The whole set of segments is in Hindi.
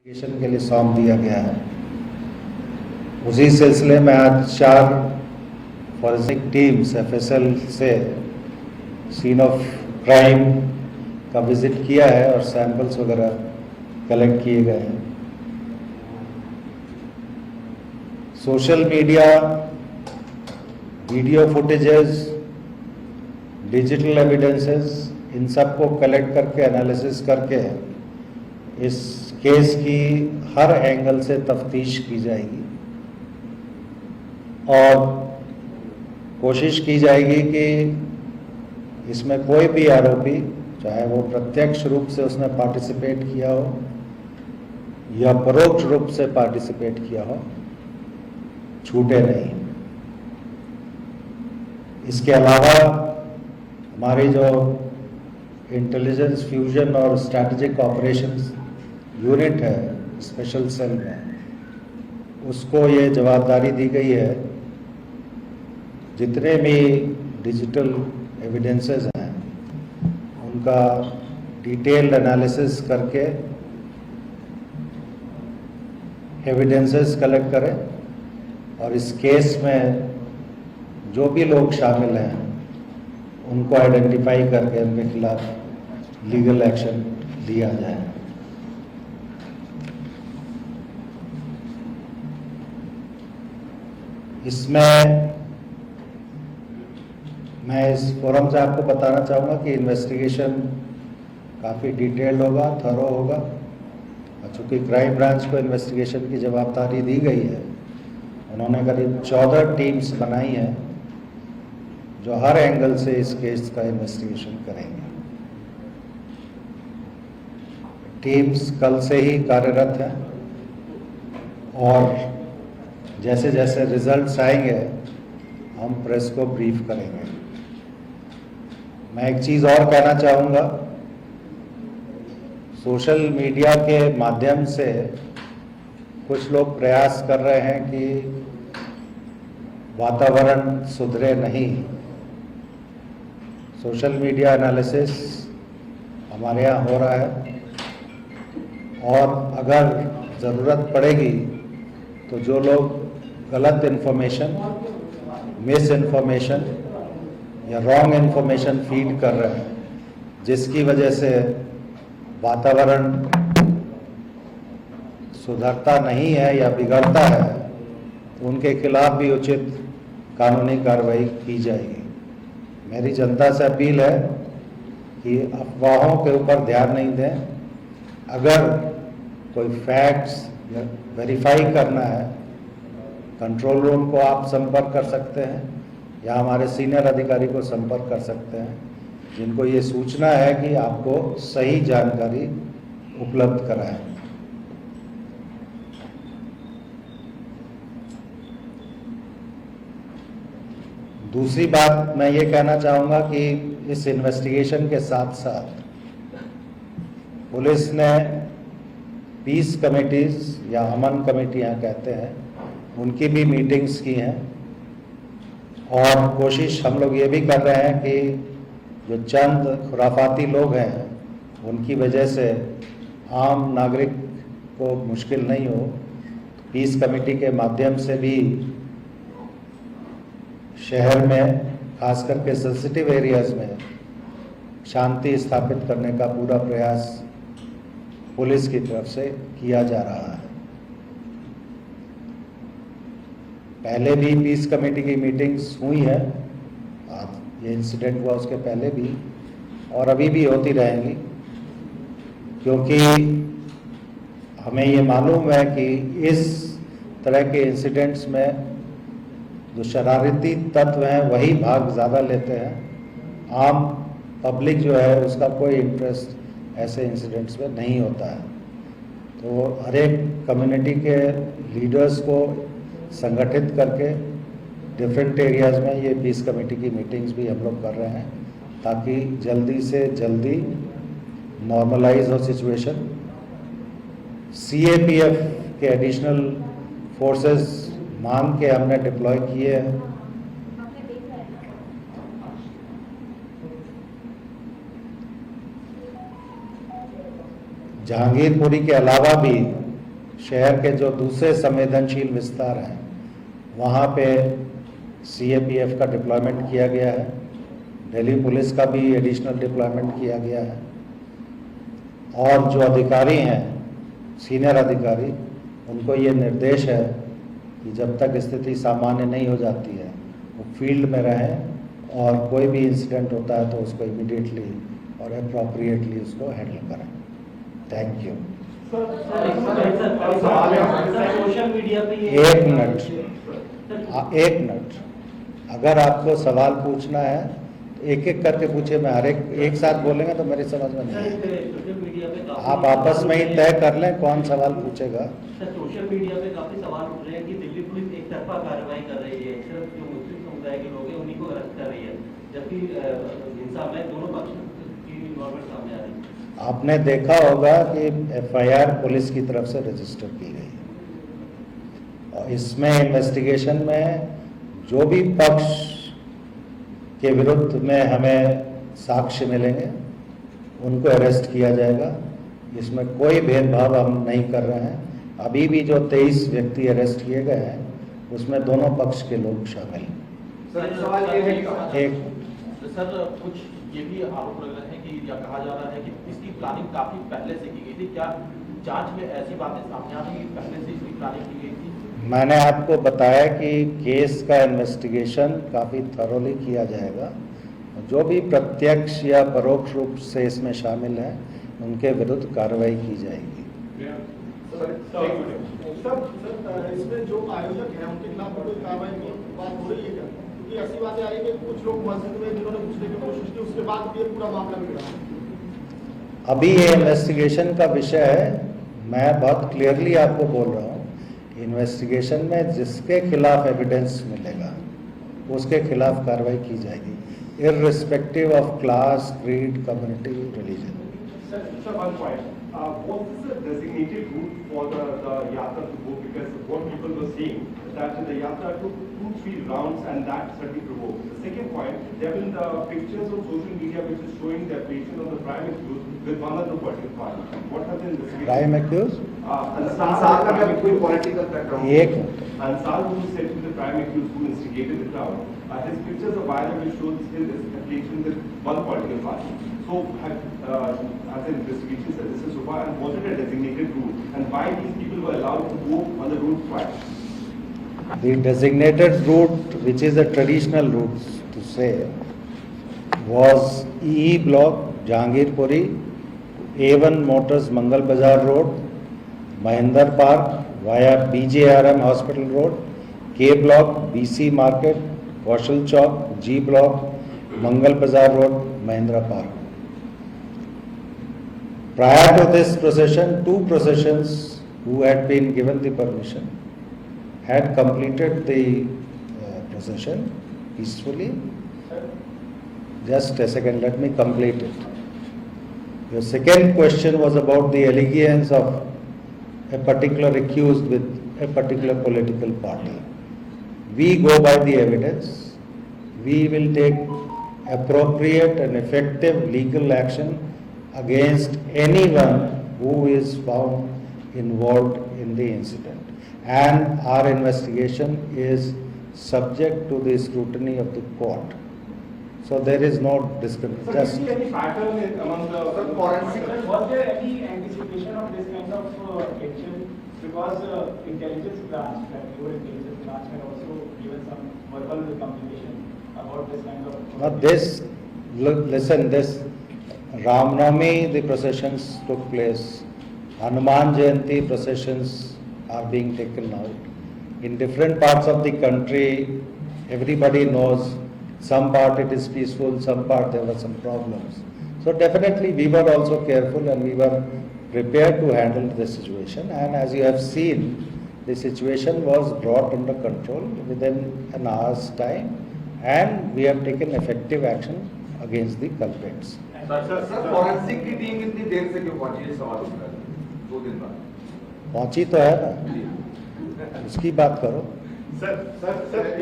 के लिए सौंप दिया गया है। उसी सिलसिले में आज 4 फॉरेंसिक टीम्स एफएसएल से सीन ऑफ क्राइम का विजिट किया है और सैंपल्स वगैरह कलेक्ट किए गए हैं। Social media, video footages, digital evidences, इन सब को कलेक्ट करके एनालिसिस करके इस केस की हर एंगल से तफ्तीश की जाएगी और कोशिश की जाएगी कि इसमें कोई भी आरोपी, चाहे वो प्रत्यक्ष रूप से उसने पार्टिसिपेट किया हो या परोक्ष रूप से पार्टिसिपेट किया हो, छूटे नहीं। इसके अलावा हमारी जो इंटेलिजेंस फ्यूजन और स्ट्रैटेजिक ऑपरेशंस यूनिट है स्पेशल सेल में, उसको ये जवाबदारी दी गई है जितने भी डिजिटल एविडेंसेस हैं उनका डिटेल्ड एनालिसिस करके एविडेंसेस कलेक्ट करें और इस केस में जो भी लोग शामिल हैं उनको आइडेंटिफाई करके उनके खिलाफ लीगल एक्शन लिया जाए। इसमें मैं इस फोरम से आपको बताना चाहूँगा कि इन्वेस्टिगेशन काफ़ी डिटेल्ड होगा, थरो होगा और चूँकि क्राइम ब्रांच को इन्वेस्टिगेशन की जवाबदारी दी गई है, उन्होंने करीब 14 टीम्स बनाई हैं जो हर एंगल से इस केस का इन्वेस्टिगेशन करेंगे। टीम्स कल से ही कार्यरत हैं और जैसे जैसे रिजल्ट्स आएंगे हम प्रेस को ब्रीफ करेंगे। मैं एक चीज़ और कहना चाहूँगा, सोशल मीडिया के माध्यम से कुछ लोग प्रयास कर रहे हैं कि वातावरण सुधरे नहीं। सोशल मीडिया एनालिसिस हमारे यहाँ हो रहा है और अगर ज़रूरत पड़ेगी तो जो लोग गलत इन्फॉर्मेशन, मिस इन्फॉर्मेशन या रॉन्ग इन्फॉर्मेशन फीड कर रहे हैं, जिसकी वजह से वातावरण सुधरता नहीं है या बिगड़ता है, तो उनके खिलाफ भी उचित कानूनी कार्रवाई की जाएगी। मेरी जनता से अपील है कि अफवाहों के ऊपर ध्यान नहीं दें। अगर कोई फैक्ट्स वेरीफाई करना है, कंट्रोल रूम को आप संपर्क कर सकते हैं या हमारे सीनियर अधिकारी को संपर्क कर सकते हैं, जिनको ये सूचना है कि आपको सही जानकारी उपलब्ध कराएं। दूसरी बात मैं ये कहना चाहूँगा कि इस इन्वेस्टिगेशन के साथ साथ पुलिस ने पीस कमेटीज या अमन कमेटियाँ कहते हैं, उनकी भी मीटिंग्स की हैं और कोशिश हम लोग ये भी कर रहे हैं कि जो चंद खुराफाती लोग हैं उनकी वजह से आम नागरिक को मुश्किल नहीं हो, पीस कमेटी के माध्यम से भी शहर में खास करके सेंसिटिव एरियाज में शांति स्थापित करने का पूरा प्रयास पुलिस की तरफ से किया जा रहा है। पहले भी पीस कमेटी की मीटिंग्स हुई है, ये इंसिडेंट हुआ उसके पहले भी और अभी भी होती रहेंगी, क्योंकि हमें ये मालूम है कि इस तरह के इंसिडेंट्स में जो शरारती तत्व हैं वही भाग ज़्यादा लेते हैं। आम पब्लिक जो है उसका कोई इंटरेस्ट ऐसे इंसिडेंट्स में नहीं होता है। तो हर एक कम्युनिटी के लीडर्स को संगठित करके डिफरेंट एरियाज़ में ये पीस कमेटी की मीटिंग्स भी हम लोग कर रहे हैं ताकि जल्दी से जल्दी नॉर्मलाइज हो सिचुएशन। सीएपीएफ के एडिशनल फोर्सेस मांग के हमने डिप्लॉय किए हैं। जहांगीरपुरी के अलावा भी शहर के जो दूसरे संवेदनशील विस्तार हैं वहाँ पे CAPF का डिप्लॉयमेंट किया गया है, दिल्ली पुलिस का भी एडिशनल डिप्लॉयमेंट किया गया है, और जो अधिकारी हैं सीनियर अधिकारी उनको ये निर्देश है कि जब तक स्थिति सामान्य नहीं हो जाती है वो फील्ड में रहें और कोई भी इंसिडेंट होता है तो उसको इमीडिएटली और अप्रोप्रिएटली उसको हैंडल करें। Thank you. सोशल मीडिया पे एक मिनट, अगर आपको सवाल पूछना है तो एक एक करके पूछिए, मैं हर एक साथ बोलेंगे तो मेरी समझ में नहीं आएगा। आप आपस में ही तय कर लें कौन सवाल पूछेगा। सर, सोशल मीडिया पे काफी सवाल उठ रहे हैं कि दिल्ली पुलिस एक तरफा कार्रवाई कर रही है, सिर्फ जो मुस्लिम समुदाय के लोग हैं उन्हीं को अरेस्ट कर रही है, जबकि हिंसा में दोनों पक्ष की इन्वॉल्वमेंट सामने आ रही है। आपने देखा होगा कि FIR पुलिस की तरफ से रजिस्टर की गई है और इसमें इन्वेस्टिगेशन में जो भी पक्ष के विरुद्ध में हमें साक्ष्य मिलेंगे उनको अरेस्ट किया जाएगा। इसमें कोई भेदभाव हम नहीं कर रहे हैं। अभी भी जो 23 व्यक्ति अरेस्ट किए गए हैं उसमें दोनों पक्ष के लोग शामिल हैं। सर, सवाल ये है सर, कुछ ये भी आरोप लग रहे हैं कि या कहा जा रहा है कि इसकी प्लानिंग काफी पहले से की गई थी। क्या जांच में ऐसी बातें सामने आ रही है कि पहले से इसकी प्लानिंग की गई थी? मैंने आपको बताया कि केस का इन्वेस्टिगेशन काफ़ी थरोली किया जाएगा। जो भी प्रत्यक्ष या परोक्ष रूप से इसमें शामिल हैं उनके विरुद्ध कार्रवाई की जाएगी। सर, इसमें जो आयोजक हैं उनके खिलाफ कोई कार्रवाई की बात हो रही है क्या? क्योंकि ऐसी बातें आ रही है कि कुछ लोग मस्जिद में जिन्होंने घुसने की कोशिश की उसके बाद भी ये पूरा मामला बिगड़ा। अभी ये इन्वेस्टिगेशन का विषय है। मैं बहुत क्लियरली आपको बोल रहा हूँ, इन्वेस्टिगेशन में जिसके खिलाफ एविडेंस मिलेगा उसके खिलाफ कार्रवाई की जाएगी, irrespective of class, creed, community, religion. Sir, one point. What is the designated route for the yatra to go? Because what people were saying that the yatra took 2-3 rounds, and that certainly provoked. The second point, there have been the pictures on social media which is showing the creation of the prime accused with one other political party. What has been investigated? Prime accused? Ansar का भी कोई पॉलिटिकल बैकग्राउंड? एक Ansar, who is said to be the prime accused who instigated the crowd, his pictures are viral which shows his affiliation with one political party. So, as an investigation services so far, and was it a designated route, and why these people were allowed to go on the route twice? The designated route, which is a traditional route to say, was EE block, Jahangirpuri, A1 Motors Mangal Bazar Road, Mahinder Park via BJRM Hospital Road, K block, BC Market, Kaushal Chowk, G block, Mangal Bazar Road, Mahindra Park. Prior to this procession, 2 processions who had been given the permission had completed the procession peacefully. Just a second, let me complete it. Your second question was about the allegiance of a particular accused with a particular political party. We go by the evidence. We will take appropriate and effective legal action against anyone who is found involved in the incident. And our investigation is subject to the scrutiny of the court. So there is no discrimination. Sir, do you see any pattern among the forensic? Was there any anticipation of this kind of action? Because intelligence branch, like your intelligence branch, had also given some verbal communication about this kind of. Now this, listen, this Ramnavami, the processions took place. Hanuman Jayanti processions are being taken out. In different parts of the country, everybody knows, some part it is peaceful, some part there were some problems. So definitely we were also careful and we were prepared to handle the situation, and as you have seen, the situation was brought under control within an hour's time, and we have taken effective action against the culprits. Sir, forensic की टीम इतनी देर से क्यों पहुंची? ये सवाल उठ रहा है 2 दिन बाद। पहुंची तो है ना, उसकी बात करो। सर,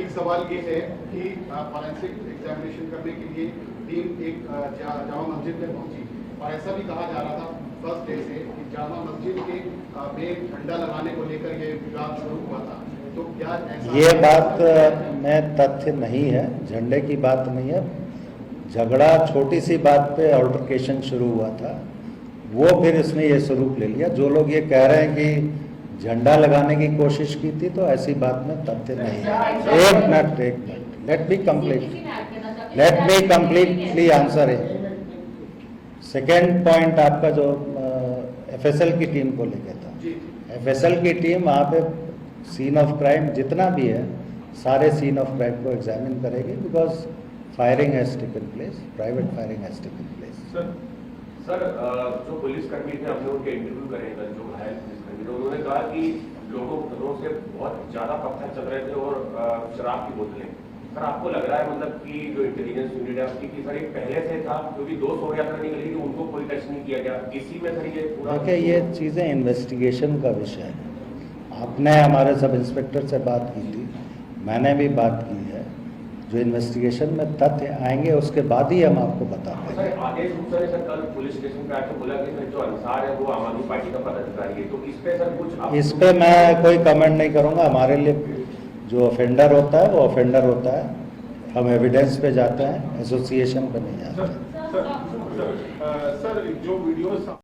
एक सवाल ये है कि फॉरेंसिक एग्जामिनेशन करने के लिए टीम एक जामा मस्जिद में पहुंची और ऐसा भी कहा जा रहा था फर्स्ट डे से कि जामा मस्जिद के में झंडा लगाने को लेकर ये विवाद शुरू हुआ था, तो क्या ऐसा ये बात में तथ्य नहीं है, झंडे की बात नहीं है। झगड़ा छोटी सी बात पे अल्टरकेशन शुरू हुआ था, वो फिर इसने ये स्वरूप ले लिया। जो लोग ये कह रहे हैं कि झंडा लगाने की कोशिश की थी, तो ऐसी बात में तथ्य नहीं है। एक minute let me completely answer है। सेकेंड पॉइंट आपका जो एफएसएल की टीम को लेकर था, एफएसएल की टीम वहाँ पे सीन ऑफ क्राइम जितना भी है, सारे सीन ऑफ क्राइम को एग्जामिन करेगी, because firing has taken place, private firing has taken place. Sir जो पुलिसकर्मी थे, हमने उनके इंटरव्यू करे, जो घायल पुलिसकर्मी थे, उन्होंने कहा कि लोगों से बहुत ज्यादा पत्थर चल रहे थे और शराब की बोतलें। सर आपको लग रहा है मतलब कि जो इंटेलिजेंस यूनिट है उसकी, सर ये पहले से था, क्योंकि 2 शोर यात्रा निकली थी, उनको कोई टच नहीं किया गया, इसी में सर ये पूरा। देखिए, ये चीज़ें इन्वेस्टिगेशन का विषय है। आपने हमारे सब इंस्पेक्टर से बात की थी, मैंने भी बात की है। जो इन्वेस्टिगेशन में तथ्य आएंगे उसके बाद ही हम आपको बताते हैं। सर आदेश सर कल पुलिस स्टेशन पे आके बोला कि सर जो अंसार है वो आम आदमी पार्टी का पदाधिकारी है, तो इस पे सर कुछ इस पे मैं कोई कमेंट नहीं करूंगा। हमारे लिए जो ऑफेंडर होता है वो ऑफेंडर होता है, हम एविडेंस पे जाते हैं, एसोसिएशन पे नहीं जाते। सर जो वीडियो